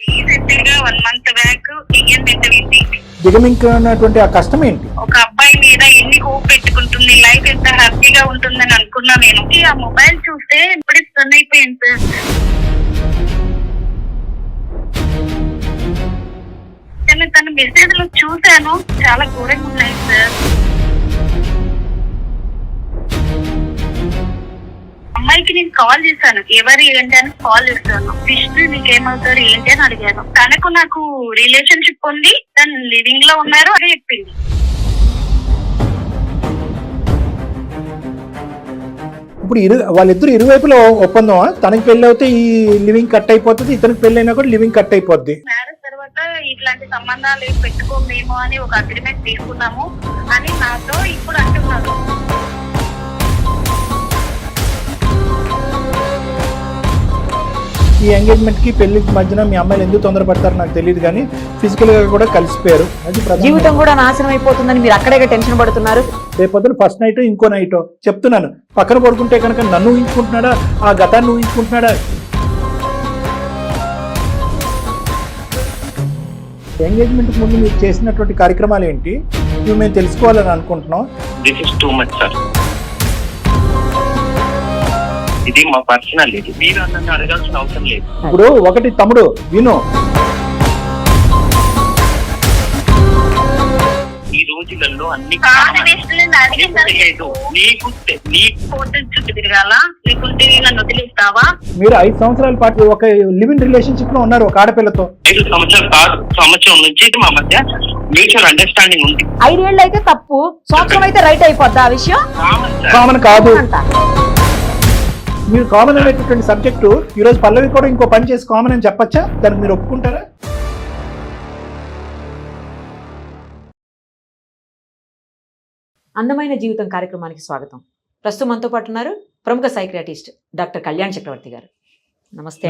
Recent గా 1 month back engagement అయింది. దిగమింగినటువంటి ఆ కష్టం ఏంటి? ఒక అబ్బాయి మీద ఎన్ని హోప్ పెట్టుకుంటుంది, లైఫ్ ఎంత హ్యాపీగా ఉంటుందని అనుకున్నా నేను. ఆ మొబైల్ చూస్తే ఇప్పుడు స్టన్ అయిపోయింది సార్. తన మెసేజ్లు చూశాను, చాలా ఘోరంగా ఉన్నాయి సార్. అమ్మాయికి నేను కాల్ చేశాను, ఎవరు ఏంటి అని కాల్ చేస్తాను. విష్ణు నీకేమవుతారు ఏంటి అని అడిగాను. తనకు నాకు రిలేషన్షిప్ ఉంది, తను లివింగ్ లో ఉన్నారు అని చెప్పింది. ఇప్పుడు వాళ్ళిద్దరు ఇరువైపులో ఒప్పందమా? తనకి పెళ్లి అయితే ఈ లివింగ్ కట్ అయిపోతుంది, ఇతనికి పెళ్లి అయినా కూడా లివింగ్ కట్ అయిపోద్ది. మ్యారేజ్ తర్వాత ఇట్లాంటి సంబంధాలు పెట్టుకోమేమో అని ఒక అగ్రిమెంట్ తీసుకున్నాము అని నాతో ఇప్పుడు అంటున్నారు. ఈ ఎంగేజ్మెంట్ కి పెళ్లికి మధ్యన మీ అమ్మాయిలు ఎందుకు తొందరపడతారో నాకు తెలియదు, కానీ ఫిజికల్ గా కూడా కలిసిపోయారు. అది జీవితం కూడా నాశనం అయిపోతుందని మీరు అక్కడే టెన్షన్ పడుతున్నారు. రేపొద్దున ఫస్ట్ నైట్ ఇంకో నైట్ చెప్తున్నాను, పక్కన పడుకుంటే కనుక నన్ను ఊహించుకుంటున్నాడా, ఆ గతాన్ని ఊహించుకుంటున్నాడా? ఎంగేజ్మెంట్ ముందు మీరు చేసినటువంటి కార్యక్రమాలు ఏంటి, ఇవి మేము తెలుసుకోవాలని అనుకుంటున్నాం. This is too much sir. ఇది మా పర్సనల్, ఇది మీరు నన్ను అడగాల్సిన అవసరం లేదు. ఇప్పుడు ఒకటి తమ్ముడు విను, ఈ రోజులలో అన్ని చుట్టూ తిరగాల, లేకుంటే నన్ను వదిలేస్తావా? మీరు 5 సంవత్సరాల పాటు ఒక లివింగ్ రిలేషన్షిప్ లో ఉన్నారు ఒక ఆడపిల్లతో. 5 సంవత్సరాలు కాదు, సంవత్సరం నుంచి మా మధ్య మ్యూచువల్ అండర్స్టాండింగ్ ఉంది. 5 ఏళ్ళు అయితే తప్పు, సంవత్సరం అయితే రైట్ అయిపోద్ది. ఆ విషయం కామన్ కాదు. మీరు కామన్ అనేటటువంటి సబ్జెక్టు ఈ రోజు పల్లవి కూడా ఇంకో పని చేసి కామన్ అని చెప్పచ్చా? దానికి మీరు ఒప్పుకుంటారా? అందమైన జీవితం కార్యక్రమానికి స్వాగతం. ప్రస్తుతం మనతో పాటు ఉన్నారు ప్రముఖ సైకియాట్రిస్ట్ డాక్టర్ కళ్యాణ్ చక్రవర్తి గారు. నమస్తే.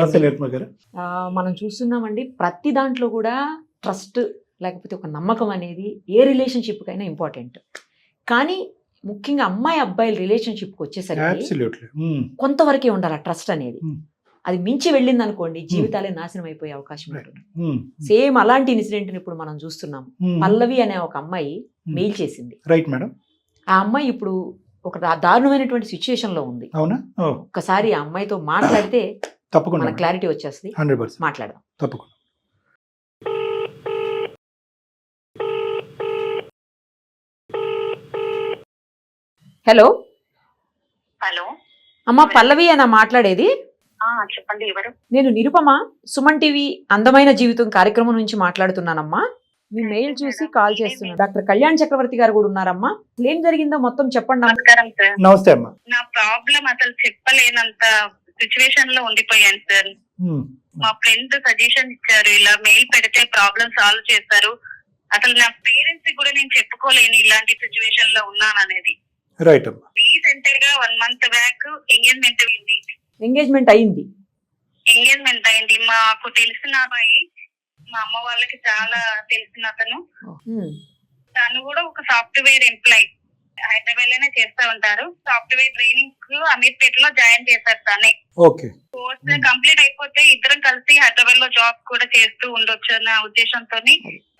మనం చూస్తున్నామండి, ప్రతి దాంట్లో కూడా ట్రస్ట్ లేకపోతే ఒక నమ్మకం అనేది ఏ రిలేషన్షిప్కైనా ఇంపార్టెంట్. కానీ ముఖ్యంగా అమ్మాయి అబ్బాయిల రిలేషన్షిప్కి వచ్చేసరికి కొంతవరకే ఉండాలి ట్రస్ట్ అనేది. అది మించి వెళ్ళింది అనుకోండి, జీవితాలే నాశనం అయిపోయే అవకాశం ఉంటుంది. సేమ్ అలాంటి ఇన్సిడెంట్ ఇప్పుడు మనం చూస్తున్నాం. పల్లవి అనే ఒక అమ్మాయి మెయిల్ చేసింది. Right madam. ఆ అమ్మాయి ఇప్పుడు ఒక దారుణమైనటువంటి సిచ్యుయేషన్ లో ఉంది. అవునా? ఒకసారి ఆ అమ్మాయితో మాట్లాడితే తప్పకుండా మన క్లారిటీ వచ్చేస్తుంది. 100% మాట్లాడదాం. తప్పకుండా. హలో. హలో అమ్మ పల్లవి అన్న మాట్లాడేది? చెప్పండి, ఎవరు? నేను నిరుపమ, సుమన్ టీవీ అందమైన జీవితం కార్యక్రమం నుంచి మాట్లాడుతున్నానమ్మా. మీ మెయిల్ చూసి కాల్ చేస్తున్నాను. డాక్టర్ కళ్యాణ్ చక్రవర్తి గారు కూడా ఉన్నారమ్మా. ఏం జరిగిందో మొత్తం చెప్పండి. నమస్కారం సార్. నమస్తే అమ్మా. నా ప్రాబ్లం అసలు చెప్పలేనంత సిచ్యువేషన్ లో ఉండిపోయాను సార్. మా ఫ్రెండ్ సజెషన్ ఇచ్చారు, ఇలా మెయిల్ పెడితే ప్రాబ్లం సాల్వ్ చేస్తారు. అసలు నా పేరెంట్స్ కూడా నేను చెప్పుకోలేను ఇలాంటి సిచ్యువేషన్ లో ఉన్నాను అనేది. రైట్ అమ్మా. రీసెంట్ గా 1 మంత్ బ్యాక్ ఎంగేజ్మెంట్ అయింది. ఎంగేజ్మెంట్ అయింది. మాకు తెలిసిన అబ్బాయి, మా అమ్మ వాళ్ళకి చాలా తెలిసిన అతను. తను కూడా ఒక సాఫ్ట్వేర్ ఎంప్లాయ్, హైదరాబాద్ లోనే చేస్తా ఉంటారు. సాఫ్ట్వేర్ ట్రైనింగ్ అమీర్పేటలో జాయిన్ చేశారు తనే. కోర్స్ కంప్లీట్ అయిపోతే ఇద్దరం కలిసి హైదరాబాద్ లో జాబ్ కూడా చేస్తూ ఉండొచ్చు అన్న ఉద్దేశంతో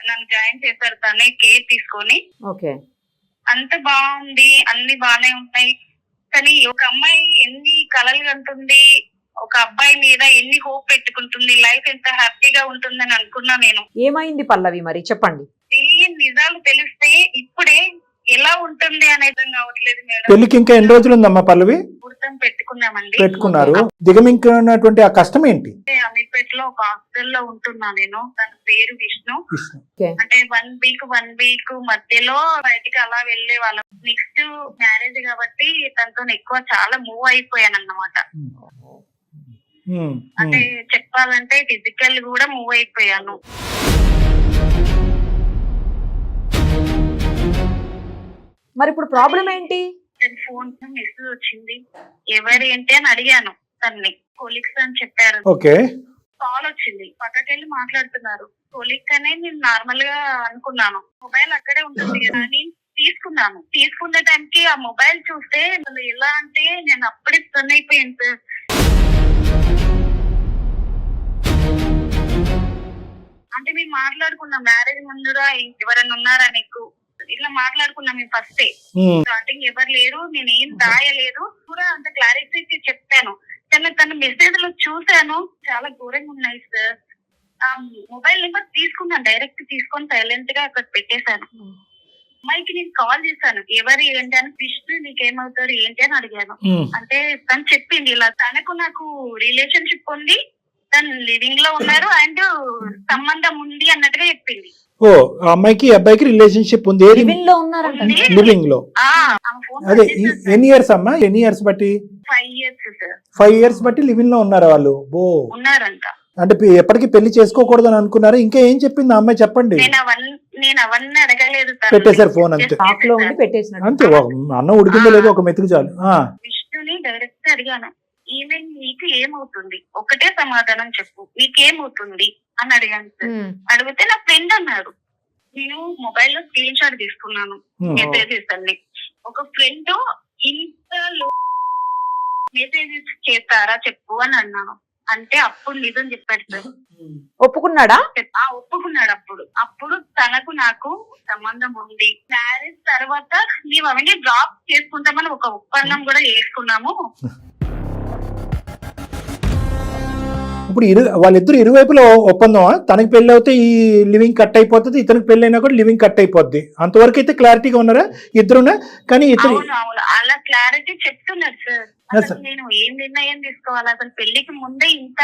నన్ను జాయిన్ చేశారు తనే, కేర్ తీసుకొని. అంత బాగుంది, అన్ని బానే ఉన్నాయి. కానీ ఒక అమ్మాయి ఎన్ని కలలు కంటుంది, ఒక అబ్బాయి మీద ఎన్ని హోప్ పెట్టుకుంటుంది, లైఫ్ ఎంత హ్యాపీగా ఉంటుందని అనుకున్నా నేను. ఏమైంది పల్లవి మరి చెప్పండి. తెలియని నిజాలు తెలిస్తే ఇప్పుడే ఎలా ఉంటుంది అనేది కావట్లేదు మేడం. పెళ్లికి ఇంకా ఎన్ని రోజులు ఉందమ్మా పల్లవి? ముహూర్తం పెట్టుకున్నామండి. పెట్టుకున్నారు. దిగమింగినటువంటి ఆ కష్టం ఏంటి? అమీర్పేటలో ఒక హాస్టల్లో ఉంటున్నా నేను. తన పేరు విష్ణు. అంటే 1 వీక్ మధ్యలో బయటికి అలా వెళ్లే వాళ్ళం. నెక్స్ట్ మ్యారేజ్ కాబట్టి తనతో ఎక్కువ చాలా మూవ్ అయిపోయాను అన్నమాట. అంటే చెప్పాలంటే ఫిజికల్ కూడా మూవ్ అయిపోయాను. మరి ఇప్పుడు ప్రాబ్లం ఏంటి? ఫోన్ మెసేజ్ వచ్చింది, ఎవరు ఏంటి అని అడిగాను. తన్ని కొలీగ్స్ అని చెప్పారు. కాల్ వచ్చింది, పక్కకెళ్ళి మాట్లాడుతున్నారు. కొలీగ్స్ అనే నేను నార్మల్ గా అనుకున్నాను. మొబైల్ అక్కడే ఉంటుంది కదా అని తీసుకున్నాను. తీసుకునే టైంకి ఆ మొబైల్ చూస్తే ఎలా అంటే నేను అప్పుడే స్టన్ అయిపోయాను సార్. మాట్లాడుకున్నాం మ్యారేజ్ ముందుగా ఎవరైనా ఉన్నారా నీకు ఇట్లా మాట్లాడుకున్నాం మేము ఫస్ట్ స్టార్టింగ్ ఎవరు లేరు, నేనేం దాయలేదు కూడా అంత క్లారిటీ చెప్పాను. కానీ తన మెసేజ్ లో చూసాను చాలా ఘోరంగా ఉన్నాయి సార్. ఆ మొబైల్ నెంబర్ తీసుకున్నాను, డైరెక్ట్ తీసుకొని సైలెంట్ గా అక్కడ పెట్టేశాను. అమ్మాయికి నేను కాల్ చేశాను, ఎవరు ఏంటి అని, విష్ణు నీకేమవుతారు ఏంటి అని అడిగాను. అంటే తను చెప్పింది ఇలా తనకు నాకు రిలేషన్షిప్ ఉంది, తను లివింగ్ లో ఉన్నారు అండ్ సంబంధం ఉంది అన్నట్టుగా చెప్పింది. ఓ అమ్మాయికి అబ్బాయికి రిలేషన్షిప్ ఉంది, లివింగ్ లో ఉన్నారంట. లివింగ్ లో. అదే ఎన్ని ఇయర్స్ అమ్మా, ఎన్ని ఇయర్స్ బట్టి? 5 years సార్. 5 years బట్టి లివింగ్ లో ఉన్నారా వాళ్ళు? ఓ ఉన్నారంట. అంటే ఎప్పటికీ పెళ్లి చేసుకోకూడదు అని అనుకున్నారా? ఇంకా ఏం చెప్పింది ఆ అమ్మాయి చెప్పండి. నేను అవన్నీ అడగలేదు, పెట్టేశారు ఫోన్ అంతే, అంతే. అన్నం ఉడికిందో లేదో ఒక మెతుకు చాలు. విష్ణుని డైరెక్ట్ అడిగాను, ఈమె నీకు ఏమవుతుంది, ఒకటే సమాధానం చెప్పు, నీకేమవుతుంది అని అడిగాను సార్. అడిగితే నా ఫ్రెండ్ అన్నారు. నేను మొబైల్ లో స్క్రీన్ షాట్ తీసుకున్నాను మెసేజెస్ అన్ని. ఒక ఫ్రెండ్ ఇంత మెసేజెస్ చేస్తారా చెప్పు అని అన్నాను. అంటే అప్పుడు నిజం చెప్పాడు సార్. ఒప్పుకున్నాడా? ఒప్పుకున్నాడు. అప్పుడు తనకు నాకు సంబంధం ఉంది, మ్యారేజ్ తర్వాత మేము అవన్నీ డ్రాప్ చేసుకుంటామని ఒక ఒప్పందం కూడా చేసుకున్నాము. ఇప్పుడు వాళ్ళిద్దరు ఇరువైపులో ఒప్పందమా? తనకి పెళ్లి అవుతే ఈ లివింగ్ కట్ అయిపోతుంది, ఇతనికి పెళ్లి అయినా కూడా లివింగ్ కట్ అయిపోద్ది. అంతవరకు అయితే క్లారిటీగా ఉన్నారా ఇద్దరునా? కానీ ఇతరు అలా క్లారిటీ చెప్తున్నారు సార్. అసలు నేను ఏం నిర్ణయం తీసుకోవాలి, అసలు పెళ్లికి ముందే ఇంత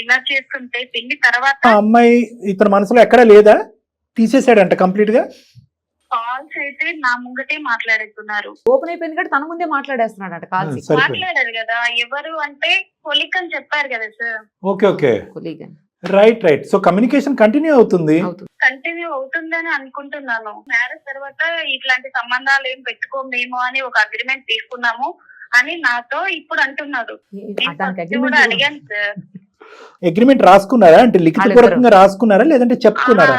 ఇలా చేస్తుంటే పెళ్లి తర్వాత. అమ్మాయి ఇతని మనసులో ఎక్కడా లేదా, తీసేసాడంట కంప్లీట్ గా. కాల్స్ అయితే నా ముంగటే మాట్లాడుతున్నారు. ఓపెన్ అయిపోయింది కదా, తన ముందే మాట్లాడేస్తున్నాడు కాల్స్. మాట్లాడారు కదా, ఎవరు అంటే కొలిక్ అని చెప్పారు కదా sir. Okay okay, right. So communication continue అవుతుంది అవుతుందని అనుకుంటున్నాను. మ్యారేజ్ తర్వాత ఇట్లాంటి సంబంధాలు ఏం పెట్టుకోమేమో అని ఒక అగ్రిమెంట్ తీసుకున్నాము అని నాతో ఇప్పుడు అంటున్నారు. కూడా అడిగాను సార్. అగ్రిమెంట్ రాసుకున్నారా? అంటే లిఖితపూర్వకంగా రాసుకున్నారా లేదంటే చెప్పుకున్నారా?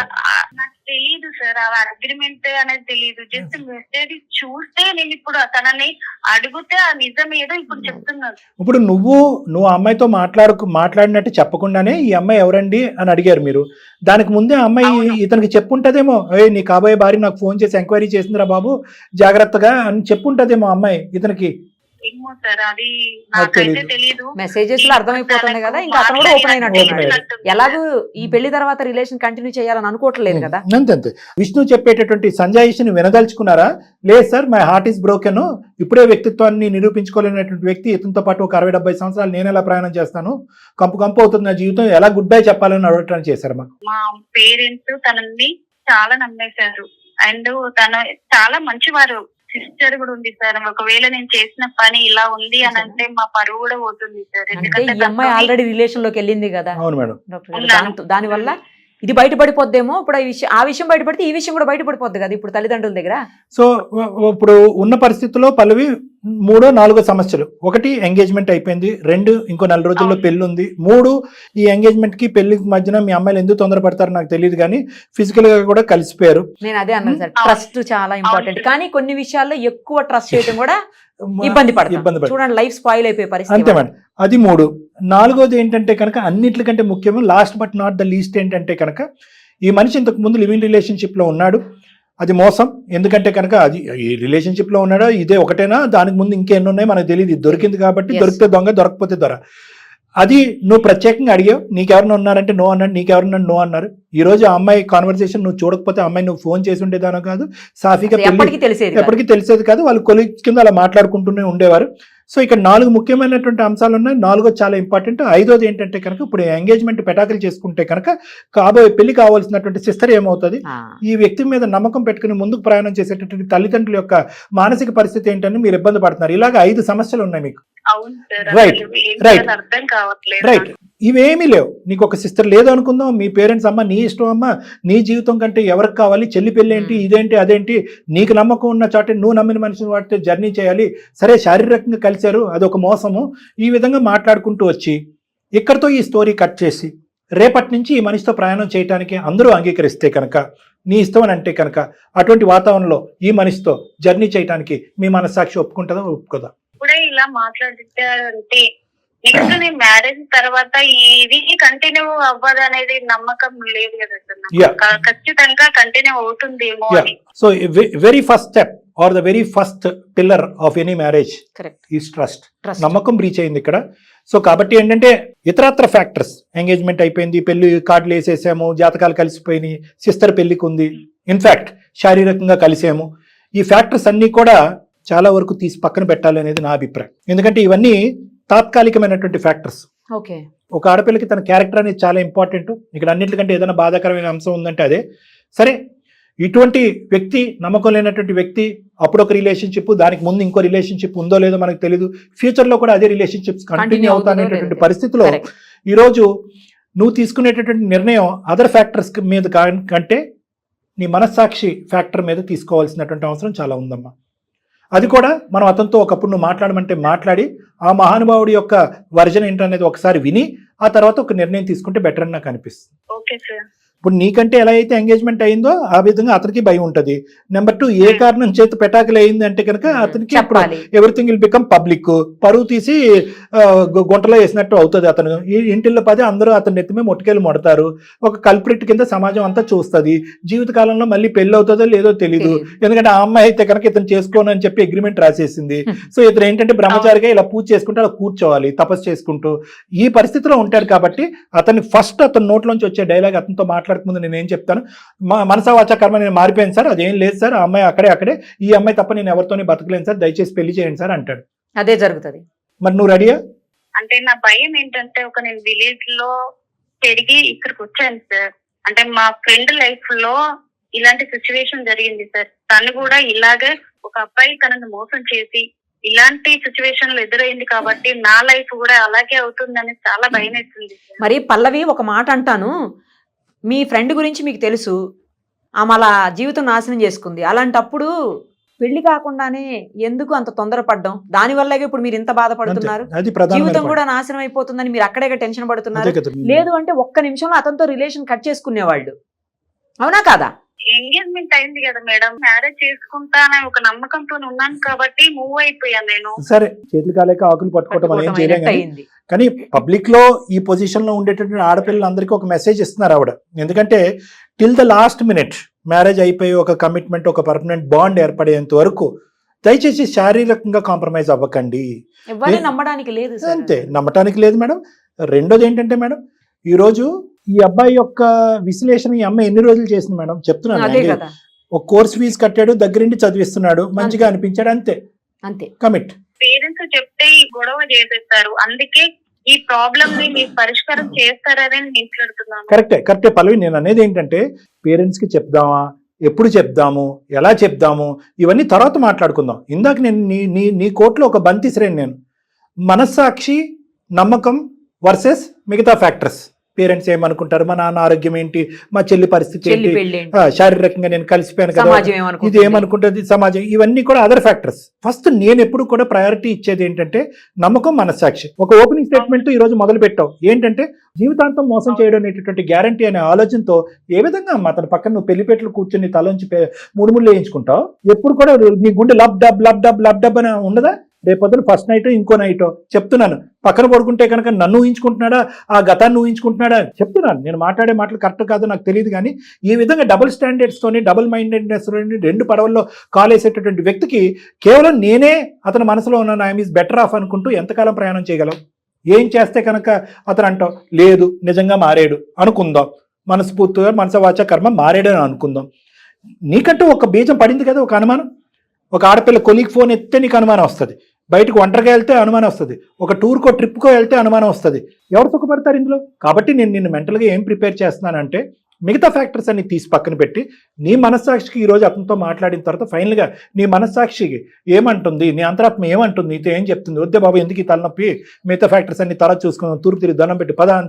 నాకు తెలీదు సార్, ఆ అగ్రిమెంట్ అనేది తెలీదు. జస్ట్ మెసేజ్ చూస్తే నేను ఇప్పుడు తనని అడిగితే ఆ నిజం ఏదో ఇప్పుడు చెప్తున్నాను. ఇప్పుడు నువ్వు అమ్మాయితో మాట్లాడినట్టు చెప్పకుండానే ఈ అమ్మాయి ఎవరండి అని అడిగారు మీరు. దానికి ముందే అమ్మాయి ఇతనికి చెప్పుంటదేమో, నీ కాబోయే భార్య నాకు ఫోన్ చేసి ఎంక్వైరీ చేసిందిరా బాబు జాగ్రత్తగా అని చెప్పుంటదేమో అమ్మాయి ఇతనికి. ఏమో సార్, అది నాకైతే తెలీదు. మెసేజెస్ లో అర్థమైపోతుంది కదా, ఇంకా అతను కూడా ఓపెన్ అయినట్టు. ఎలాగూ ఈ పెళ్లి తర్వాత రిలేషన్ కంటిన్యూ చేయాలని అనుకోవట్లేదు కదా. అంతే. విష్ణు చెప్పేటటువంటి సంజాయిషిని వినదలుచుకున్నారా? లేదు sir, my heart is broken, ఇప్పుడే వ్యక్తిత్వాన్ని నిరూపించుకోలేనటువంటి వ్యక్తి ఇతనితో పాటు ఒక 60-70 సంవత్సరాలు నేను ఎలా ప్రయాణం చేస్తాను, కంపు అవుతుంది నా జీవితం, ఎలా గుడ్ బై చెప్పాలని అడగటానికి చేశారు. మా పేరెంట్స్ తనని చాలా నమ్మేశారు అండ్ తను చాలా మంచివారు. సిస్టర్ కూడా ఉంది సార్. ఒకవేళ నేను చేసిన పని ఇలా ఉంది అని అంటే మా పరువు కూడా పోతుంది సార్. ఎందుకంటే ఈ అమ్మాయి ఆల్రెడీ రిలేషన్ లోకి వెళ్ళింది కదా. అవును మేడం. దాని వల్ల ఇది బయటపడిపోద్దేమో. ఇప్పుడు ఆ విషయం బయటపడితే ఈ విషయం కూడా బయటపడిపోద్ది కదా ఇప్పుడు తల్లిదండ్రుల దగ్గర. సో ఇప్పుడు ఉన్న పరిస్థితుల్లో పల్లవి 3, 4 సమస్యలు. 1 ఎంగేజ్మెంట్ అయిపోయింది, 2 ఇంకో 4 రోజుల్లో పెళ్లి ఉంది, 3 ఈ ఎంగేజ్మెంట్ కి పెళ్లికి మధ్యన మీ అమ్మాయిలు ఎందుకు తొందరపడతారో నాకు తెలియదు కానీ ఫిజికల్ గా కూడా కలిసిపోయారు. నేను అదే అన్నాను సార్, ట్రస్ట్ చాలా ఇంపార్టెంట్. కానీ కొన్ని విషయాల్లో ఎక్కువ ట్రస్ట్ చేయడం కూడా ఇబ్బంది పడుతుంది. చూడండి, లైఫ్ స్పాయిల్ అయిపోయే పరిస్థితి. అంతే మేడం. అది 3. 4వది ఏంటంటే కనుక అన్నిటికంటే ముఖ్యం, last but not the least ఏంటంటే కనుక ఈ మనిషి ఇంతకు ముందు లివింగ్ రిలేషన్షిప్ లో ఉన్నాడు. అది మోసం. ఎందుకంటే కనుక అది ఈ రిలేషన్షిప్ లో ఉన్నాడో ఇదే ఒకటేనా, దానికి ముందు ఇంకెన్ని ఉన్నాయి మనకు తెలియదు. దొరికింది కాబట్టి దొరికితే దొంగ, దొరకపోతే దొర. అది నువ్వు ప్రత్యేకంగా అడిగావు, నీకెవరన్నా ఉన్నారంటే నో అన్నాడు, నీకెవరన్నా నో అన్నారు. ఈ రోజు ఆ అమ్మాయి కాన్వర్సేషన్ నువ్వు చూడకపోతే అమ్మాయి నువ్వు ఫోన్ చేసి ఉండేదానో కాదు, సాఫీగా ఎప్పటికీ తెలిసేది కాదు. వాళ్ళు కొలీగ్స్ కింద అలా మాట్లాడుకుంటూనే ఉండేవారు. సో ఇక్కడ 4 ముఖ్యమైనటువంటి అంశాలు ఉన్నాయి. 4వది చాలా ఇంపార్టెంట్. 5వది ఏంటంటే కనుక ఇప్పుడు ఎంగేజ్మెంట్ పెటాకులు చేసుకుంటే కనుక కాబోయే పెళ్లి కావాల్సినటువంటి సిస్టర్ ఏమవుతుంది, ఈ వ్యక్తి మీద నమ్మకం పెట్టుకుని ముందుకు ప్రయాణం చేసేటటువంటి తల్లిదండ్రుల యొక్క మానసిక పరిస్థితి ఏంటని మీరు ఇబ్బంది పడుతున్నారు. ఇలాగ 5 సమస్యలు ఉన్నాయి మీకు. రైట్. ఇవేమీ లేవు. నీకు ఒక సిస్టర్ లేదు అనుకుందాం, మీ పేరెంట్స్ అమ్మ నీ ఇష్టం అమ్మ, నీ జీవితం కంటే ఎవరికి కావాలి, చెల్లి పెళ్ళి ఏంటి, ఇదేంటి అదేంటి, నీకు నమ్మకం ఉన్న చోటే నువ్వు నమ్మిన మనిషిని వాటితో జర్నీ చేయాలి. సరే శారీరకంగా కలిశారు, అదొక మోసము. ఈ విధంగా మాట్లాడుకుంటూ వచ్చి ఇక్కడితో ఈ స్టోరీ కట్ చేసి రేపటి నుంచి ఈ మనిషితో ప్రయాణం చేయడానికి అందరూ అంగీకరిస్తే కనుక, నీ ఇష్టం అని అంటే కనుక అటువంటి వాతావరణంలో ఈ మనిషితో జర్నీ చేయడానికి మీ మనస్సాక్షి ఒప్పుకుంటుందా ఒప్పుకోదా? ఇప్పుడే ఇలా మాట్లాడితే నెక్స్ట్ నేను మ్యారేజ్ తర్వాత ఇది కంటిన్యూ అవ్వదు అనేది నమ్మకం లేదు కదా సార్ నాకు. Yeah. ఖచ్చితంగా కంటిన్యూ అవుతుందేమో అని. So very first step are the very first pillar of any marriage correct. Is trust. నమ్మకం బ్రీచ్ అయింది ఇక్కడ. సో కాబట్టి ఏంటంటే ఇతరత్ర ఫ్యాక్టర్స్, ఎంగేజ్మెంట్ అయిపోయింది, పెళ్లి కార్డులు వేసేసాము, జాతకాలు కలిసిపోయినాయి, సిస్టర్ పెళ్లికి ఉంది, ఇన్ఫాక్ట్ శారీరకంగా కలిసాము, ఈ ఫ్యాక్టర్స్ అన్నీ కూడా చాలా వరకు తీసి పక్కన పెట్టాలి అనేది నా అభిప్రాయం. ఎందుకంటే ఇవన్నీ తాత్కాలికమైనటువంటి ఫ్యాక్టర్స్. ఓకే. ఒక ఆడపిల్లకి తన క్యారెక్టర్ అనేది చాలా ఇంపార్టెంట్. ఇక్కడ అన్నిటికంటే ఏదైనా బాధాకరమైన అంశం ఉందంటే అదే. సరే, ఇటువంటి వ్యక్తి, నమ్మకం లేనటువంటి వ్యక్తి, అప్పుడు ఒక రిలేషన్షిప్, దానికి ముందు ఇంకో రిలేషన్షిప్ ఉందో లేదో మనకు తెలియదు, ఫ్యూచర్లో కూడా అదే రిలేషన్షిప్స్ కంటిన్యూ అవుతానేటటువంటి పరిస్థితిలో ఈరోజు నువ్వు తీసుకునేటటువంటి నిర్ణయం అదర్ ఫ్యాక్టర్స్ మీద కంటే నీ మనస్సాక్షి ఫ్యాక్టర్ మీద తీసుకోవాల్సినటువంటి అవసరం చాలా ఉందమ్మా. అది కూడా మనం అతనితో ఒకప్పుడు నువ్వు మాట్లాడమంటే మాట్లాడి ఆ మహానుభావుడి యొక్క వర్జన్ ఏంటనేది ఒకసారి విని ఆ తర్వాత ఒక నిర్ణయం తీసుకుంటే బెటర్ అని నాకు అనిపిస్తుంది. Okay sir. ఇప్పుడు నీకంటే ఎలా అయితే ఎంగేజ్మెంట్ అయిందో ఆ విధంగా అతనికి భయం ఉంటుంది. నెంబర్ 2, ఏ కారణం చేత పెటాకులు అయింది అంటే కనుక అతనికి ఎవ్రీథింగ్ విల్ బికమ్ పబ్లిక్, పరువు తీసి గుంటలో వేసినట్టు అవుతుంది. అతను ఇంటిల్లో 10 అందరూ అతని నెత్తిమే మొట్టుకెళ్ళి మొడతారు. ఒక కల్ప్రిట్ కింద సమాజం అంతా చూస్తుంది. జీవితకాలంలో మళ్ళీ పెళ్లి అవుతుందో లేదో తెలీదు. ఎందుకంటే ఆ అమ్మాయి అయితే కనుక ఇతను చేసుకోను అని చెప్పి అగ్రిమెంట్ రాసేసింది. సో ఇతను ఏంటంటే బ్రహ్మచారిగా ఇలా పూజ చేసుకుంటూ అలా కూర్చోవాలి తపస్సు చేసుకుంటూ. ఈ పరిస్థితిలో ఉంటాడు కాబట్టి అతన్ని ఫస్ట్ అతని నోట్లోంచి వచ్చే డైలాగ్ అతనితో మాట్లాడకముందు నేను ఏం చెప్తాను, మనసా వాచా కర్మ నేను మారిపోయాను సార్, అదేం లేదు సార్, ఆ అమ్మాయి అక్కడే, ఈ అమ్మాయి తప్ప నేను ఎవరితోనే బతకలేను సార్, దయచేసి పెళ్లి చేయండి సార్ అంటాడు. అదే జరుగుతుంది. మరి నువ్వు రెడీయా? అంటే నా భయం ఏంటంటే నేను విలేజ్ లో పెరిగి ఇక్కడికి వచ్చాను సార్. అంటే మా ఫ్రెండ్ లైఫ్ లో ఇలాంటి సిచ్యువేషన్ జరిగింది సార్. తను కూడా ఇలాగే ఒక అబ్బాయి తనను మోసం చేసి ఇలాంటి సిచ్యువేషన్ లో ఎదురైంది కాబట్టి నా లైఫ్ కూడా అలాగే అవుతుందని చాలా భయం వేస్తుంది. మరి పల్లవి, ఒక మాట అంటాను, మీ ఫ్రెండ్ గురించి మీకు తెలుసు, ఆమె అలా జీవితం నాశనం చేసుకుంది. అలాంటప్పుడు పెళ్లి కాకుండానే ఎందుకు అంత తొందరపడ్డం? దానివల్ల ఇప్పుడు మీరు ఇంత బాధపడుతున్నారు, జీవితం కూడా నాశనం అయిపోతుందని మీరు అక్కడే టెన్షన్ పడుతున్నారు. లేదు అంటే ఒక్క నిమిషంలో అతనితో రిలేషన్ కట్ చేసుకునేవాళ్ళు, అవునా కాదా? ఎంగేజ్మెంట్ అయింది కదా మేడం, మ్యారేజ్ చేసుకుంటానని ఒక నమ్మకంతో ఉన్నాను కాబట్టి మూవ్ అయిపోయాను నేను. సరే, చేతులు కాలేక ఆకులు పట్టుకోవటం మనం ఏం చేయలేం. కానీ పబ్లిక్ లో ఈ పొజిషన్ లో ఉండేటటువంటి ఆడపిల్లలందరికీ ఒక మెసేజ్ ఇస్తున్నారు ఆవిడ. ఎందుకంటే till the last minute marriage అయిపోయి ఒక కమిట్మెంట్, ఒక పర్మనెంట్ బాండ్ ఏర్పడేంత వరకు దయచేసి శారీరకంగా కాంప్రమైజ్ అవ్వకండి. నమ్మడానికి లేదు. అంతే, నమ్మటానికి లేదు మేడం. రెండోది ఏంటంటే మేడం, ఈ రోజు ఈ అబ్బాయి యొక్క విశ్లేషణ ఈ అమ్మాయి ఎన్ని రోజులు చేసింది మేడం చెప్తున్నాను. ఒక కోర్స్ ఫీజు కట్టాడు, దగ్గరుండి చదివిస్తున్నాడు, మంచిగా అనిపించాడు, అంతే కమిట్. పేరెంట్స్ చెప్తే ఈ గొడవ చేసేస్తారు, అందుకే ఈ ప్రాబ్లమ్ ని మీరు పరిష్కారం చేస్తారని నేను మాట్లాడుతున్నాను. కరెక్టే పల్లవి. నేను అనేది ఏంటంటే పేరెంట్స్ కి చెప్దామా, ఎప్పుడు చెప్దాము, ఎలా చెప్దాము, ఇవన్నీ తర్వాత మాట్లాడుకుందాం. ఇందాక నేను నీ కోర్టులో ఒక బంతిసిరేను నేను. మనస్సాక్షి, నమ్మకం వర్సెస్ మిగతా ఫ్యాక్టర్స్. పేరెంట్స్ ఏమనుకుంటారు, మా నాన్న ఆరోగ్యం ఏంటి, మా చెల్లి పరిస్థితి ఏంటి, శారీరకంగా నేను కలిసిపోయాను కదా, ఇది ఏమనుకుంటుంది సమాజం, ఇవన్నీ కూడా అదర్ ఫ్యాక్టర్స్. ఫస్ట్ నేను ఎప్పుడు కూడా ప్రయారిటీ ఇచ్చేది ఏంటంటే నమ్మకం, మనస్సాక్షి. ఒక ఓపెనింగ్ స్టేట్మెంట్ ఈ రోజు మొదలు పెట్టావు ఏంటంటే జీవితాంతం మోసం చేయడం అనేటటువంటి గ్యారంటీ అనే ఆలోచనతో ఏ విధంగా అమ్మా అతని పక్కన నువ్వు పెళ్లిపేటలు కూర్చొని తలోంచి ముడుముళ్ళు వేయించుకుంటావు? ఎప్పుడు కూడా నీ గుండె లబ్ డబ్ అని ఉండదా? రేపొద్దున ఫస్ట్ నైట్ ఇంకో నైటో చెప్తున్నాను, పక్కన పడుకుంటే కనుక నన్ను ఊహించుకుంటున్నాడా, ఆ గతాన్ని ఊహించుకుంటున్నాడా చెప్తున్నాను. నేను మాట్లాడే మాటలు కరెక్ట్ కాదో నాకు తెలియదు, కానీ ఈ విధంగా డబుల్ స్టాండర్డ్స్తోని, డబుల్ మైండెడ్నెస్, రెండు పడవల్లో కాలేసేటటువంటి వ్యక్తికి కేవలం నేనే అతని మనసులో ఉన్న ఐఎమ్ ఈజ్ బెటర్ ఆఫ్ అనుకుంటూ ఎంతకాలం ప్రయాణం చేయగలం? ఏం చేస్తే కనుక అతను అంటావు లేదు నిజంగా మారాడు అనుకుందాం, మనస్ఫూర్తిగా మనసవాచ కర్మ మారాడు అని అనుకుందాం. నీకంటూ ఒక బీజం పడింది కదా, ఒక అనుమానం. ఒక ఆడపిల్ల కొలీగ్ ఫోన్ ఎత్తే నీకు అనుమానం వస్తుంది, బయటకు ఒంటరిగా వెళ్తే అనుమానం వస్తుంది, ఒక టూర్కో ట్రిప్కో వెళ్తే అనుమానం వస్తుంది. ఎవరు సుఖపడతారు ఇందులో? కాబట్టి నేను నిన్ను మెంటల్గా ఏం ప్రిపేర్ చేస్తున్నానంటే మిగతా ఫ్యాక్టర్స్ అన్ని తీసి పక్కన పెట్టి నీ మనస్సాక్షికి ఈరోజు అతనితో మాట్లాడిన తర్వాత ఫైనల్గా నీ మనస్సాక్షికి ఏమంటుంది, నీ అంతరాత్మ ఏమంటుంది, నీతో ఏం చెప్తుంది, వద్దే బాబు ఎందుకు ఈ తలనొప్పి, మిగతా ఫ్యాక్టర్స్ అన్ని తర్వాత చూసుకుందాం, తూర్పు తిరిగి దండం పెట్టి పద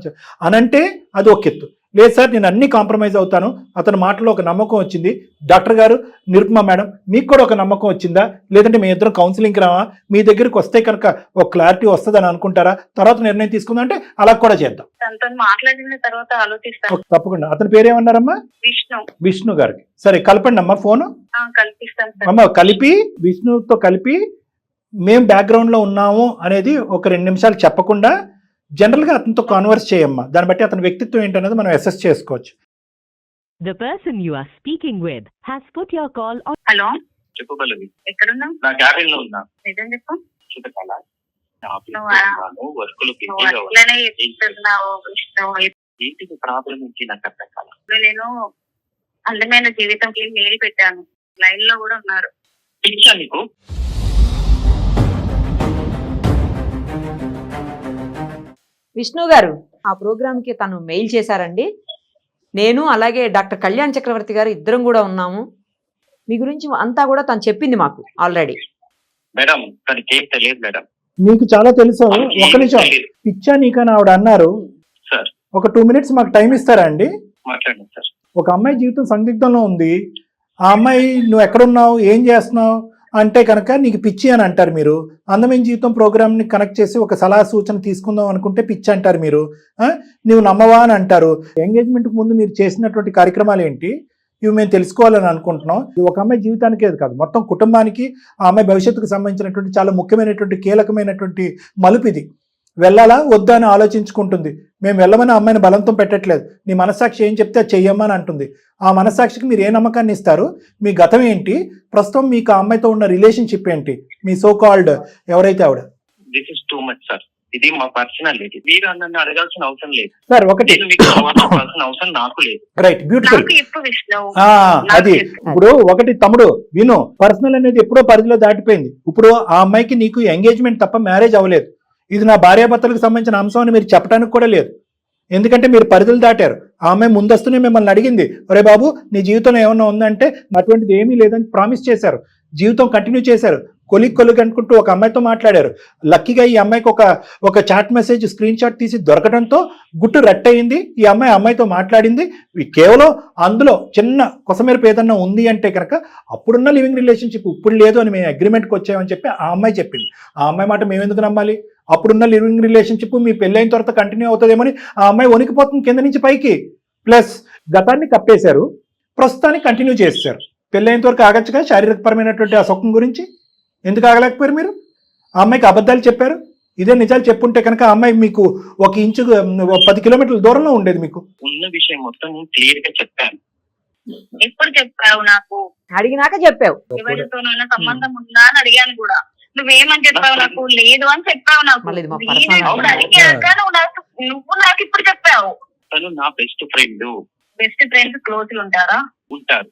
అనంటే అది ఒక ఎత్తు. లేదు సార్ నేను అన్ని కాంప్రమైజ్ అవుతాను, అతని మాటలో ఒక నమ్మకం వచ్చింది, డాక్టర్ గారు, నిరుపమ మేడం మీకు కూడా ఒక నమ్మకం వచ్చిందా, లేదంటే మీ ఇద్దరం కౌన్సిలింగ్కి రావా, మీ దగ్గరికి వస్తే కనుక ఒక క్లారిటీ వస్తుందని అనుకుంటారా, తర్వాత నిర్ణయం తీసుకుందాం అంటే అలా కూడా చేద్దాం. మాట్లాడిన తర్వాత ఆలోచిస్తాను. తప్పకుండా. అతని పేరేమన్నారమ్మా? విష్ణు గారికి. సరే కలపండి అమ్మా ఫోన్. అమ్మ కలిపి విష్ణుతో కలిపి మేము బ్యాక్గ్రౌండ్లో ఉన్నాము అనేది ఒక 2 నిమిషాలు చెప్పకుండా జనరల్గా అతనితో కాన్వర్స్ చేయమ్మా. దాన్ని బట్టి అతని వ్యక్తిత్వం ఏంటనేది మనం అసెస్ చేసుకోవచ్చు. The person you are speaking with has put your call on. Hello, చెప్పు పల్లవి. ఎక్కడున్నావు? నా క్యాబిన్ లో ఉన్నా. నిజం చెప్పు. చూపెట్టాల నువ్వు వర్కులు నువ్వు అట్లనే చెప్తున్నావు విష్ణు. ఏంటిది ప్రాబ్లం నుంచి నాకు అర్థం కాల. ఇప్పుడు నేను అందమైన జీవితంకి మేలు పెట్టాను, లైన్ లో కూడా ఉన్నారు. పిచ్చా నీకు? విష్ణు గారు ఆ ప్రోగ్రామ్కి తను మెయిల్ చేశారండి. నేను అలాగే డాక్టర్ కళ్యాణ్ చక్రవర్తి గారు ఇద్దరం కూడా ఉన్నాము. మీ గురించి అంతా కూడా తను చెప్పింది మాకు ఆల్రెడీ. మేడం తనకి ఏం తెలియదు మేడం. మీకు చాలా తెలుసు. ఒక నిమిషం, పిచ్చా నీకని ఆవిడ అన్నారు. సార్ ఒక 2 minutes మాకు టైం ఇస్తారా అండి? మాట్లాడండి సార్. ఒక అమ్మాయి జీవితం సందిగ్ధంలో ఉంది. ఆ అమ్మాయి నువ్వు ఎక్కడున్నావు, ఏం చేస్తున్నావు అంటే కనుక నీకు పిచ్చి అని అంటారు మీరు. అందమైన జీవితం ప్రోగ్రామ్ని కనెక్ట్ చేసి ఒక సలహా సూచన తీసుకుందాం అనుకుంటే పిచ్చి అంటారు మీరు. నువ్వు నమ్మవా అని అంటారు. ఎంగేజ్మెంట్కి ముందు మీరు చేసినటువంటి కార్యక్రమాలు ఏంటి, ఇవి మేము తెలుసుకోవాలని అనుకుంటున్నాం. ఇది ఒక అమ్మాయి జీవితానికే కాదు, మొత్తం కుటుంబానికి, ఆ అమ్మాయి భవిష్యత్తుకు సంబంధించినటువంటి చాలా ముఖ్యమైనటువంటి కీలకమైనటువంటి మలుపు ఇది. వెళ్ళాలా వద్దా అని ఆలోచించుకుంటుంది. మేము వెళ్ళమని అమ్మాయిని బలంతో పెట్టట్లేదు. నీ మనస్సాక్షి ఏం చెప్తే అది చెయ్యమ్మని అంటుంది. ఆ మనస్సాక్షికి మీరు ఏ నమ్మకాన్ని ఇస్తారు? మీ గతం ఏంటి, ప్రస్తుతం మీకు ఆ అమ్మాయితో ఉన్న రిలేషన్షిప్ ఏంటి, మీ సో కాల్డ్ ఎవరైతే ఆవిడ? This is too much sir. ఇది మా పర్సనాలిటీ. మీరు నన్ను అడగాల్సిన అవసరం లేదు సార్. ఒకటి మీకు అడగాల్సిన అవసరం నాకు లేదు. Right, beautiful. నాకు చెప్పు విష్ణు. అది ఇప్పుడు ఒకటి తమ్ముడు విను, పర్సనల్ అనేది ఎప్పుడో పరిధిలో దాటిపోయింది. ఇప్పుడు ఆ అమ్మాయికి నీకు ఎంగేజ్మెంట్ తప్ప మ్యారేజ్ అవ్వలేదు. ఇది నా భార్యాభర్తలకు సంబంధించిన అంశం అని మీరు చెప్పడానికి కూడా లేదు. ఎందుకంటే మీరు పరిధులు దాటారు. ఆ అమ్మాయి ముందస్తునే మిమ్మల్ని అడిగింది, ఒరే బాబు నీ జీవితంలో ఏమన్నా ఉందంటే అటువంటిది ఏమీ లేదని ప్రామిస్ చేశారు. జీవితం కంటిన్యూ చేశారు. కొలిక్ అనుకుంటూ ఒక అమ్మాయితో మాట్లాడారు. లక్కీగా ఈ అమ్మాయికి ఒక చాట్ మెసేజ్ స్క్రీన్ షాట్ తీసి దొరకడంతో గుట్టు రట్టయింది. ఈ అమ్మాయితో మాట్లాడింది. కేవలం అందులో చిన్న కొసమేరపు ఏదన్నా ఉంది అంటే కనుక అప్పుడున్న లివింగ్ రిలేషన్షిప్ ఇప్పుడు లేదు అని మేము అగ్రిమెంట్కి వచ్చామని చెప్పి ఆ అమ్మాయి చెప్పింది. ఆ అమ్మాయి మాట మేము ఎందుకు నమ్మాలి? అప్పుడున్న లివింగ్ రిలేషన్షిప్ మీ పెళ్ళైన తర్వాత కంటిన్యూ అవుతుందేమని ఆ అమ్మాయి వణికిపోతుంది కింద నుంచి పైకి. ప్లస్ గతాన్ని కప్పేశారు, ప్రస్తుతాన్ని కంటిన్యూ చేశారు. పెళ్ళైనంత వరకు ఆగచ్చుగా శారీరకపరమైనటువంటి ఆ సుఖం గురించి ఎందుకు ఆగలేకపోయారు మీరు? ఆ అమ్మాయికి అబద్ధాలు చెప్పారు. ఇదే నిజాలు చెప్పుంటే కనుక ఆ అమ్మాయి మీకు 1 ఇంచు 10 కిలోమీటర్ల దూరంలో ఉండేది. మీకు ఉన్న విషయం మొత్తం క్లియర్ గా చెప్పాను. ఎప్పుడు చెప్పావు? నాకు అడిగినాక చెప్పావు. ఎవరితోనైనా సంబంధం ఉందా అని అడిగాను కూడా. నువ్వేమని చెప్పావు? నాకు లేదు అని చెప్పావు. నాకు మళ్ళీ ఇది మా నేను personal ఇప్పుడు అడిగాక నువ్వు నాకు ఇప్పుడు చెప్పావు. తను నా best friend. Best friends close ఉంటారా? ఉంటారు.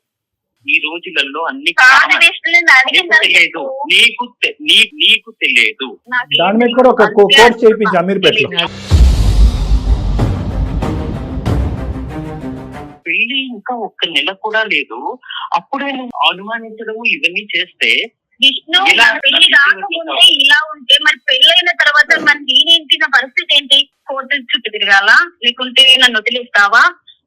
ఈ రోజులలో అన్ని కాదు విష్ణు, నేను అడిగింది తెలియదు. నీకు తెలియదు. దాని మీద కూడా ఒక కోర్స్ చేయించి అమీర్పేటలో. పెళ్లి ఇంకా 1 నెల కూడా లేదు, అప్పుడే నువ్వు అనుమానించడం ఇవన్నీ చేస్తే విష్ణు, పెళ్లి కాకముందే ఇలా ఉంటే మరి పెళ్ళైన తర్వాత మరి నేనేంటి, నా పరిస్థితి ఏంటి? కోర్టు చుట్టూ తిరగాల, లేకుంటే నన్ను వదిలేస్తావా?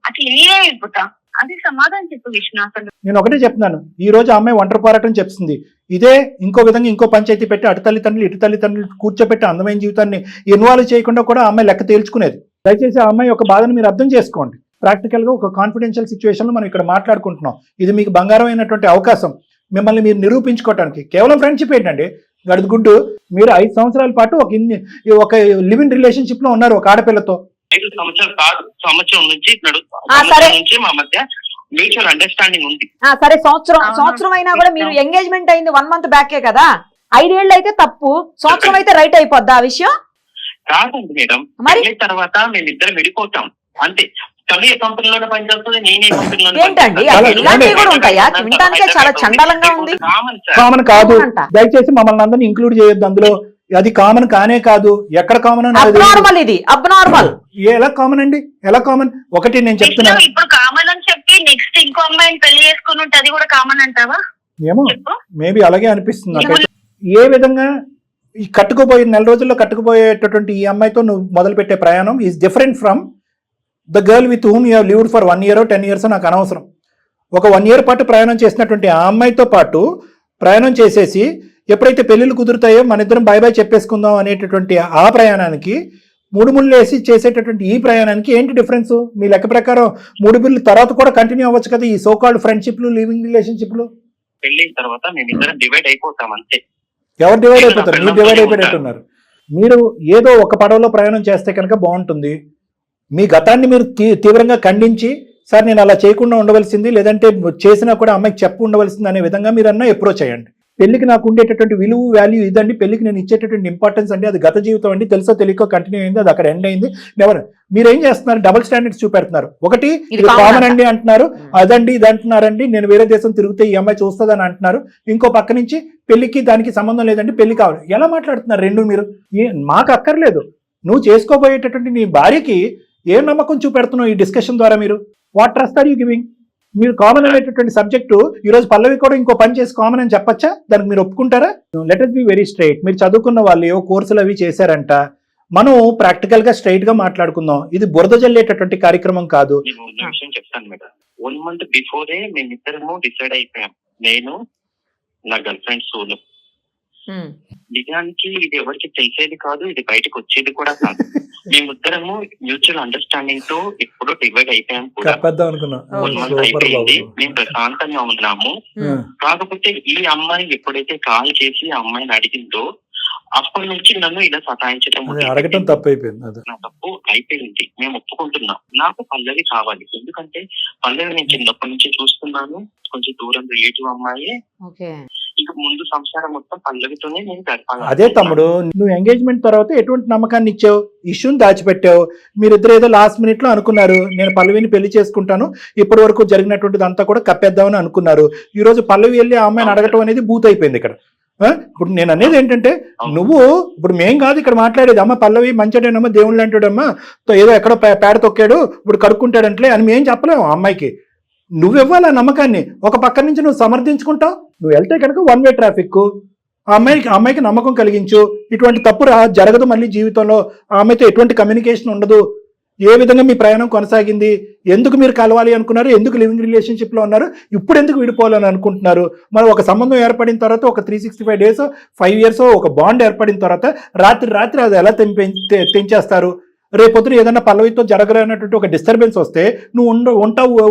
అట్లా నేనే అయిపోతా. అది సమాధానం చెప్పు విష్ణు. అసలు నేను ఒకటే చెప్తున్నాను, ఈ రోజు ఆ అమ్మాయి ఒంటరి పోరాటం చెప్తుంది. ఇదే ఇంకో విధంగా ఇంకో పంచాయతీ పెట్టి అటు తల్లిదండ్రులు ఇటు తల్లిదండ్రులు కూర్చోబెట్టి అందమైన జీవితాన్ని ఇన్వాల్వ్ చేయకుండా కూడా ఆ అమ్మాయి లెక్క తేల్చుకునేది. దయచేసి ఆ అమ్మాయి ఒక బాధను మీరు అర్థం చేసుకోండి. ప్రాక్టికల్ గా ఒక కాన్ఫిడెన్షియల్ సిచ్యువేషన్ లో మనం ఇక్కడ మాట్లాడుకుంటున్నాం. ఇది మీకు బంగారం అయినటువంటి అవకాశం మిమ్మల్ని మీరు నిరూపించుకోవడానికి. కేవలం ఫ్రెండ్షిప్ ఏంటండి గడుదు గుడ్డు. మీరు 5 సంవత్సరాల పాటు ఒక లివింగ్ రిలేషన్షిప్ లో ఉన్నారు ఒక ఆడపిల్లతో. 5 సంవత్సరాలు కాదు, సంవత్సరం నుంచి నుంచి మా మధ్య మ్యూచువల్ అండర్స్టాండింగ్ ఉంది. సరే, సంవత్సరం అయినా కూడా మీరు ఎంగేజ్మెంట్ అయింది 1 month బ్యాకే కదా. 5 ఏళ్ళు అయితే తప్పు, సంవత్సరం అయితే రైట్ అయిపోద్దా ఆ విషయం? కాదండి మేడం, మరి తర్వాత మేమిద్దరం విడిపోతాం అంతే. తల్లి కంపెనీలోనే పనిచేస్తుంది, నేనే కంపెనీలో. ఏంటండి ఇలాంటివి కూడా ఉంటాయా? వినడానికే చాలా చండాలంగా ఉంది. కామన్ కాదు, దయచేసి మమ్మల్ని అందరినీ ఇంక్లూడ్ చేయొద్దు అందులో. అది కామన్ కానే కాదు, ఎక్కడ కామన్ అబ్నార్మల్. ఇది అబ్నార్మల్. ఎలా కామన్ అండి? ఎలా కామన్? ఒకటి నేను చెప్తున్నాను, ఇప్పుడు కామన్ అని చెప్పి నెక్స్ట్ ఇంకో అమ్మాయిని పెళ్లి చేసుకుని ఉంటే అది కూడా కామన్ అంటావా? ఏమో మేబీ అలాగే అనిపిస్తుంది నాకు. ఏ విధంగా ఈ కట్టుకుపోయే 4 రోజుల్లో కట్టుకుపోయేటటువంటి ఈ అమ్మాయితో నువ్వు మొదలుపెట్టే ప్రయాణం is different from the girl with whom you have lived for 1 year 10 years నాకు అనవసరం. ఒక 1 year పాటు ప్రయాణం చేసినటువంటి ఆ అమ్మాయితో పాటు ప్రయాణం చేసేసి ఎప్పుడైతే పెళ్ళిళ్ళు కుదురుతాయో మన ఇద్దరం బై బై చెప్పేసుకుందాం అనేటటువంటి ఆ ప్రయాణానికి 3 ముళ్ళు వేసి చేసేటటువంటి ఈ ప్రయాణానికి ఏంటి డిఫరెన్స్? మీ లెక్క ప్రకారం 3 బిల్లు తర్వాత కూడా కంటిన్యూ అవ్వచ్చు కదా ఈ సో కాల్డ్ ఫ్రెండ్షిప్లు లివింగ్ రిలేషన్షిప్లు. పెళ్ళైన తర్వాత మేమిద్దరం డివైడ్ అయిపోతాం అంతే. ఎవరు డివైడ్ నేను అయిపోతారు? అక్కడ మీరు డివైడ్ ఉంటాను. అయిపోయినట్టున్నారు. మీరు ఏదో ఒక పడవలో ప్రయాణం చేస్తే కనుక బాగుంటుంది. మీ గతాన్ని మీరు తీవ్రంగా ఖండించి, సార్ నేను అలా చేయకుండా ఉండవలసింది, లేదంటే చేసినా కూడా అమ్మాయికి చెప్పు ఉండవలసింది అనే విధంగా మీరు అన్న అప్రోచ్ అయ్యండి. పెళ్లికి నాకు ఉండేటటువంటి విలువ వాల్యూ ఇదండి, పెళ్లికి నేను ఇచ్చేటటువంటి ఇంపార్టెన్స్ అండి, అది గత జీవితం అండి, తెలుసో తెలియకో కంటిన్యూ అయింది, అది అక్కడ ఎండ్ అయింది. ఎవరు మీరేం చేస్తున్నారు? డబుల్ స్టాండర్డ్స్ చూపెడుతున్నారు. ఒకటి ఇది ఇది common కామన్ అంట. అండి అంటున్నారు, అదండి ఇది అంటున్నారండి, నేను వేరే దేశం తిరిగితే ఈ అమ్మాయి చూస్తుందని అంటున్నారు. ఇంకో పక్క నుంచి పెళ్లికి దానికి సంబంధం లేదండి, పెళ్లి కావాలి. ఎలా మాట్లాడుతున్నారు రెండు మీరు? మాకు అక్కర్లేదు. నువ్వు చేసుకోబోయేటటువంటి నీ భార్యకి ఏ నమ్మకం చూపెడుతున్నావు ఈ డిస్కషన్ ద్వారా? మీరు what trust are you giving? మీరు కామన్ అనేటటువంటి సబ్జెక్టు ఈ రోజు పల్లవి కూడా ఇంకో పని చేసి కామన్ అని చెప్పచ్చా? దానికి మీరు ఒప్పుకుంటారా? Let us be very straight. మీరు చదువుకున్న వాళ్ళు ఏవో కోర్సులు అవి చేశారంట, మనం ప్రాక్టికల్ గా స్ట్రైట్ గా మాట్లాడుకుందాం. ఇది బురద జల్లేటటువంటి కార్యక్రమం కాదు. నేను ఉన్న విషయం చెప్తాను మేడం. 1 month బిఫోరే మేమిద్దరము డిసైడ్ అయిపోయాం. నేను, నా గర్ల్ ఫ్రెండ్ సోను. నిజానికి ఇది ఎవరికి తెలిసేది కాదు, ఇది బయటకు వచ్చేది కూడా కాదు. మేమిద్దరము మ్యూచువల్ అండర్స్టాండింగ్ తో ఎప్పుడో డివైడ్ అయిపోయాం కూడా. చెప్పేద్దాం అనుకున్నా. 1 month అయిపోయింది, మేము ప్రశాంతంగా ఉన్నాము. కాకపోతే ఈ అమ్మాయి ఎప్పుడైతే కాల్ చేసి ఆ అమ్మాయిని అడిగిందో అప్పటి నుంచి నన్ను ఇలా సతాయించడం అడగటం తప్పు అయిపోయింది. నా తప్పు అయిపోయింది, మేము ఒప్పుకుంటున్నాం. నాకు పల్లవి కావాలి, ఎందుకంటే పల్లవి నేను చిన్నప్పటి నుంచి చూస్తున్నాను, కొంచెం దూరం రిలేటివ్ అమ్మాయి. ఇక ముందు సంసారం మొత్తం పల్లవితోనే నేను గడపాలి. అదే తమ్ముడు, నువ్వు ఎంగేజ్మెంట్ తర్వాత ఎటువంటి నమ్మకాన్ని ఇచ్చావు? ఇష్యూని దాచిపెట్టావు. మీరిద్దరు ఏదో లాస్ట్ మినిట్ లో అనుకున్నారు, నేను పల్లవిని పెళ్లి చేసుకుంటాను, ఇప్పటి వరకు జరిగినటువంటిది అంతా కూడా కప్పేద్దామని అనుకున్నారు. ఈ రోజు పల్లవి వెళ్ళి ఆ అమ్మాయిని అడగటం అనేది బూత్ అయిపోయింది ఇక్కడ. ఇప్పుడు నేను అనేది ఏంటంటే, నువ్వు ఇప్పుడు మేం కాదు ఇక్కడ మాట్లాడేది, అమ్మ పల్లవి మంచిడేనమ్మా, దేవుళ్ళు అంటాడమ్మా, ఏదో ఎక్కడో పేడ తొక్కాడు ఇప్పుడు కడుక్కుంటాడంటే అని మేం చెప్పలేము ఆ అమ్మాయికి. నువ్వివ్వాలి ఆ నమ్మకాన్ని. ఒక పక్క నుంచి నువ్వు సమర్థించుకుంటావు, నువ్వు వెళ్తే కనుక 1 way ట్రాఫిక్. ఆ అమ్మాయికి నమ్మకం కలిగించు, ఇటువంటి తప్పు జరగదు మళ్ళీ జీవితంలో, ఆ అమ్మాయితో ఎటువంటి కమ్యూనికేషన్ ఉండదు, ఏ విధంగా మీ ప్రయాణం కొనసాగింది, ఎందుకు మీరు కలవాలి అనుకున్నారు, ఎందుకు లివింగ్ రిలేషన్షిప్ లో ఉన్నారు, ఇప్పుడు ఎందుకు విడిపోవాలని అనుకుంటున్నారు. మరి ఒక సంబంధం ఏర్పడిన తర్వాత ఒక 365 days 5 years ఒక బాండ్ ఏర్పడిన తర్వాత రాత్రి అది ఎలా తెంచేస్తారు? రేపొద్దున ఏదైనా పల్లవితో జరగలేనటువంటి ఒక డిస్టర్బెన్స్ వస్తే నువ్వు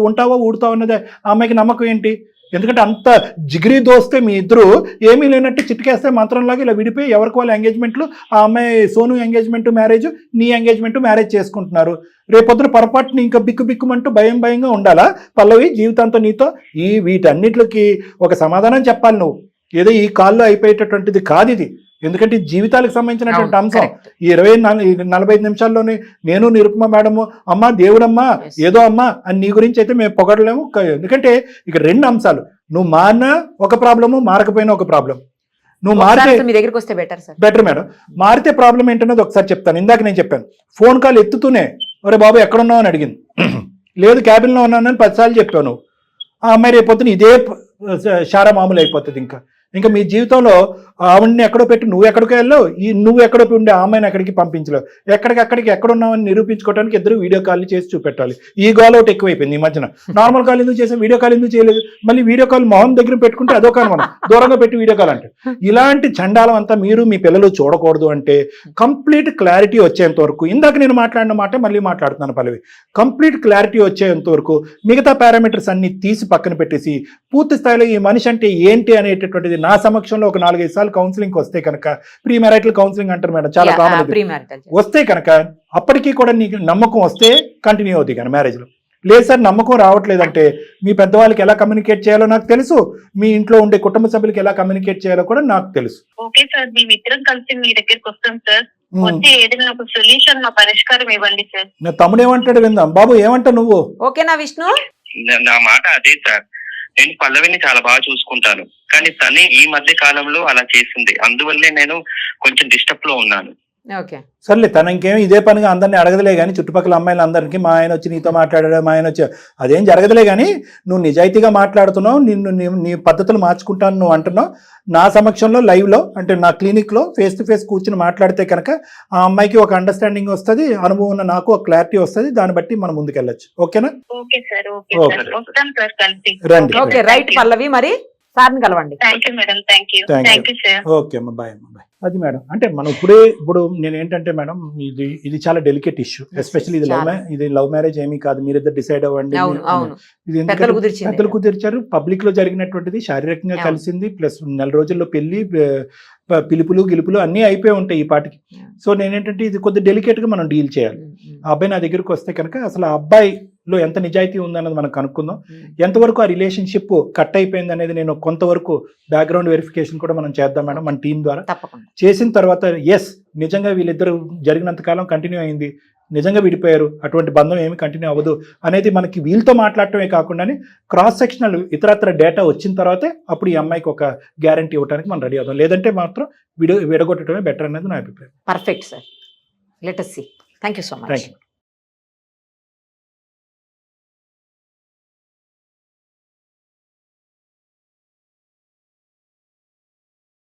ఉంటావో ఊడుతావు అన్నది ఆ అమ్మాయికి నమ్మకం ఏంటి? ఎందుకంటే అంత జిగిరి దోస్తే మీ ఇద్దరు ఏమీ లేనట్టు చిటికేస్తే మంత్రంలాగా ఇలా విడిపోయి ఎవరికి వాళ్ళ ఎంగేజ్మెంట్లు, ఆ అమ్మాయి సోను ఎంగేజ్మెంట్ మ్యారేజ్, నీ ఎంగేజ్మెంట్ మ్యారేజ్ చేసుకుంటున్నారు. రేపొద్దున పొరపాటుని ఇంకా బిక్కుమంటూ భయంగా ఉండాలా పల్లవి జీవితాంతో నీతో? వీటన్నిటికి ఒక సమాధానం చెప్పాలి నువ్వు. ఏదో ఈ కాల్లో అయిపోయేటటువంటిది కాదు ఇది. ఎందుకంటే జీవితాలకు సంబంధించినటువంటి అంశం. ఈ 40 నిమిషాల్లోనే నేను నిరుపమ మేడము అమ్మా దేవుడమ్మా ఏదో అమ్మా అని నీ గురించి అయితే మేము పొగడలేము. ఎందుకంటే ఇక 2 అంశాలు, నువ్వు మారినా ఒక ప్రాబ్లము, మారకపోయినా ఒక ప్రాబ్లం. నువ్వు మారితే మీ దగ్గరికి వస్తే బెటర్ మేడం. మారితే ప్రాబ్లం ఏంటన్నది ఒకసారి చెప్తాను. ఇందాక నేను చెప్పాను, ఫోన్ కాల్ ఎత్తుతూనే ఒరే బాబు ఎక్కడున్నావు అని అడిగింది. లేదు క్యాబిన్లో ఉన్నానని 10 సార్లు చెప్పావు నువ్వు. ఆ అమ్మాయి రేపొద్దున ఇదే షారా మామూలు అయిపోతుంది. ఇంకా మీ జీవితంలో ఆవిడ్ని ఎక్కడో పెట్టి నువ్వు ఎక్కడికి వెళ్ళావు, నువ్వు ఎక్కడో ఉండే అమ్మాయిని ఎక్కడికి పంపించలేవు. ఎక్కడికి ఎక్కడున్నావని నిరూపించుకోవడానికి ఇద్దరు వీడియో కాల్ చేసి చూపెట్టాలి. ఈ గోల్ ఒకటి ఎక్కువైపోయింది ఈ మధ్యన. నార్మల్ కాల్ ఎందుకు చేసాం, వీడియో కాల్ ఎందుకు చేయలేదు? మళ్ళీ వీడియో కాల్ మొహం దగ్గర పెట్టుకుంటే అదొక మనం దూరంగా పెట్టి వీడియో కాల్ అంటే. ఇలాంటి చండాలం అంతా మీరు మీ పిల్లలు చూడకూడదు. అంటే కంప్లీట్ క్లారిటీ వచ్చేంత వరకు, ఇందాక నేను మాట్లాడిన మాట మళ్ళీ మాట్లాడుతున్నాను పల్లవి, కంప్లీట్ క్లారిటీ వచ్చేంత వరకు మిగతా పారామీటర్స్ అన్ని తీసి పక్కన పెట్టేసి పూర్తి స్థాయిలో ఈ మనిషి అంటే ఏంటి అనేటటువంటిది నా సమక్షంలో ఒక 4-5 సార్లు కౌన్సిలింగ్ వస్తే కనుక, ప్రీ మ్యారిటల్ కౌన్సిలింగ్ అంటారు మేడం, చాలా కామన్. వస్తే కనుక అప్పటికీ కూడా నీకు నమ్మకం వస్తే కంటిన్యూ అవుతుంది కానీ మ్యారేజ్ లో. లేదు సార్ నమ్మకం రావట్లేదంటే మీ పెద్దవాళ్ళకి ఎలా కమ్యూనికేట్ చేయాలో నాకు తెలుసు, మీ ఇంట్లో ఉండే కుటుంబ సభ్యులకి ఎలా కమ్యూనికేట్ చేయాలో కూడా నాకు తెలుసు. ఓకే సార్, మేమిద్దరం కలిసి మీ దగ్గరికి వస్తాం సార్. వచ్చి ఏదైనా ఒక సొల్యూషన్, మా పరిష్కారం ఇవ్వండి సార్. నా తమ్ముడు ఏమంటాడు విందాం. బాబు ఏమంటావు నువ్వు? ఓకేనా విష్ణు? నా మాట అదే సార్, నేను పల్లవిని చాలా బాగా చూసుకుంటాను, కానీ తనే ఈ మధ్య కాలంలో అలా చేసింది, అందువల్లే నేను కొంచెం డిస్టర్బ్ లో ఉన్నాను. సర్లే, తన ఇంకేం ఇదే పనిగా అందరినీ అడగదులే కానీ, చుట్టుపక్కల అమ్మాయిలందరికీ మా ఆయన వచ్చి నీతో మాట్లాడాడు, మా ఆయన వచ్చి అదేం జరగదులే కానీ, నువ్వు నిజాయితీగా మాట్లాడుతున్నావు, నీ పద్ధతులు మార్చుకుంటాను నువ్వు అంటున్నావు. నా సమక్షంలో లైవ్లో అంటే నా క్లినిక్లో ఫేస్ టు ఫేస్ కూర్చుని మాట్లాడితే కనుక ఆ అమ్మాయికి ఒక అండర్స్టాండింగ్ వస్తుంది, అనుభవం ఉన్న నాకు ఒక క్లారిటీ వస్తుంది, దాన్ని బట్టి మనం ముందుకెళ్ళచ్చు. ఓకేనా? ఓకే సార్, రండి. ఓకే రైట్ పల్లవి, మరి సార్ని కలవండి. Thank you madam. Thank you. Thank you. Thank you sir. Okay అమ్మ, బాయ్ అమ్మ, బాయ్. అది మేడం, అంటే మనం ఇప్పుడు నేను ఏంటంటే మేడం, ఇది చాలా డెలికేట్ ఇష్యూ. ఎస్పెషల్లీ ఇది లవ్ మ్యారేజ్ ఏమీ కాదు, మీరిద్దరు డిసైడ్ అవ్వండి. అవును అవును, ఇది పెద్దలు కుదిర్చింది. పెద్దలు కుదిర్చారు, పబ్లిక్ లో జరిగినటువంటిది, శారీరకంగా అవును. కలిసింది, ప్లస్ నెల రోజుల్లో పెళ్లి, పిలుపులు గిలుపులు అన్నీ అయిపోయి ఉంటాయి ఈ పాటికి. సో నేనేంటంటే ఇది కొద్ది డెలికేట్ గా మనం డీల్ చేయాలి. ఆ అబ్బాయి నా దగ్గరికి వస్తే కనుక అసలు ఆ అబ్బాయిలో ఎంత నిజాయితీ ఉందన్నది మనం కనుక్కుందాం. ఎంతవరకు ఆ రిలేషన్షిప్ కట్ అయిపోయింది అనేది నేను కొంతవరకు బ్యాక్గ్రౌండ్ వెరిఫికేషన్ కూడా మనం చేద్దాం మేడం మన టీం ద్వారా. తప్పకుండా. చేసిన తర్వాత ఎస్ నిజంగా వీళ్ళిద్దరు జరిగినంత కాలం కంటిన్యూ అయింది, నిజంగా విడిపోయారు, అటువంటి బంధం ఏమి కంటిన్యూ అవ్వదు అనేది మనకి వీళ్ళతో మాట్లాడటమే కాకుండా క్రాస్ సెక్షనల్ ఇతరత్ర డేటా వచ్చిన తర్వాతే అప్పుడు ఈ అమ్మాయికి ఒక గ్యారంటీ ఇవ్వడానికి మనం రెడీ అవుతాం. లేదంటే మాత్రం విడగొట్టడమే బెటర్ అనేది నా అభిప్రాయం. Perfect sir. Let us see. Thank you so much. Thank you.